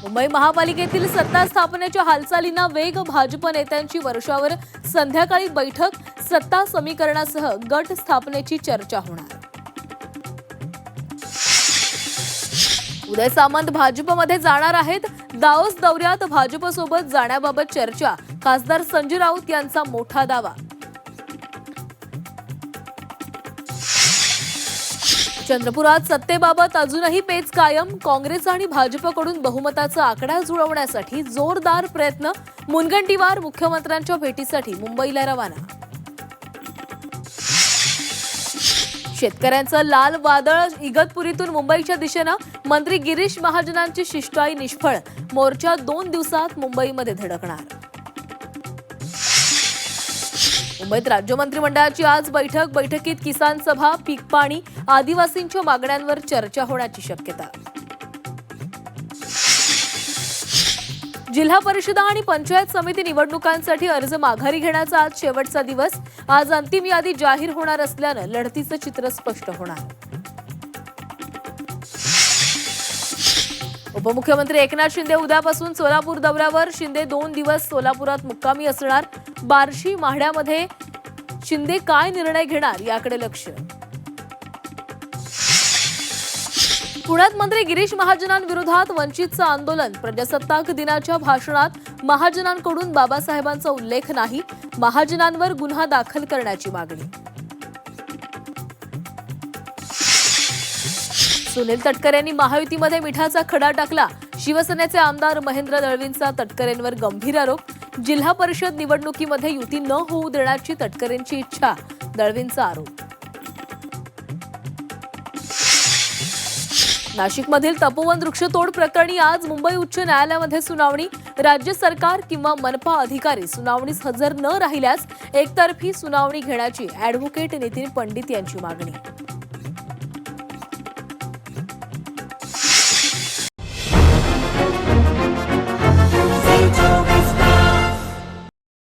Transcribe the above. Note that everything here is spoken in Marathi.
मुंबई महापालिकेतील सत्ता स्थापनेच्या हालचालींना वेग, भाजप नेत्यांची वर्षावर संध्याकाळी बैठक, सत्ता समीकरणासह गट स्थापनेची चर्चा होणार. उदय सामंत भाजपमध्ये जाणार आहेत. दाओस दौऱ्यात भाजपसोबत जाण्याबाबत चर्चा. खासदार संजय राऊत यांचा मोठा दावा. चंद्रपुरात सत्तेबाबत अजूनही पेच कायम. काँग्रेस आणि भाजपकडून बहुमताचा आकडा जुळवण्यासाठी जोरदार प्रयत्न. मुनगंटीवार मुख्यमंत्र्यांच्या भेटीसाठी मुंबईला रवाना. शेतकऱ्यांचं लाल वादळ. इगतपुरीतून मुंबईच्या दिशेनं मंत्री गिरीश महाजनांची शिष्टाई निष्फळ. मोर्चा 2 दिवसात मुंबईमध्ये धडकणार. मुंबईत राज्य मंत्रिमंडळाची आज बैठकीत किसान सभा, पीक पाणी, आदिवासींच्या मागण्यांवर चर्चा होण्याची शक्यता. जिल्हा परिषदा आणि पंचायत समिती निवडणुकांसाठी अर्ज माघारी घेण्याचा आज शेवटचा दिवस. आज अंतिम यादी जाहीर होणार असल्यानं लढतीचं चित्र स्पष्ट होणार. उपमुख्यमंत्री एकनाथ शिंदे उद्यापासून सोलापूर दौऱ्यावर. शिंदे 2 दिवस सोलापुरात मुक्कामी असणार. बार्शी, माढ्यामध्ये शिंदे काय निर्णय घेणार याकडे लक्ष. पुण्यात मंत्री गिरीश महाजनांविरोधात वंचितचं आंदोलन. प्रजासत्ताक दिनाच्या भाषणात महाजनांकडून बाबासाहेबांचा उल्लेख नाही. महाजनांवर गुन्हा दाखल करण्याची मागणी. सुनील तटकरेंनी महायुतीमध्ये मिठाचा खडा टाकला. शिवसेनेचे आमदार महेंद्र दळवींचा तटकरेंवर गंभीर आरोप. जिल्हा परिषद निवडणुकीमध्ये युती न होऊ देण्याची तटकरेंची इच्छा. दळवींचा आरोप. नाशिकमधील तपोवन वृक्षतोड प्रकरणी आज मुंबई उच्च न्यायालयामध्ये सुनावणी. राज्य सरकार किंवा मनपा अधिकारी सुनावणीस हजर न राहिल्यास एकतर्फी सुनावणी घेण्याची ॲडव्होकेट नितीन पंडित यांची मागणी.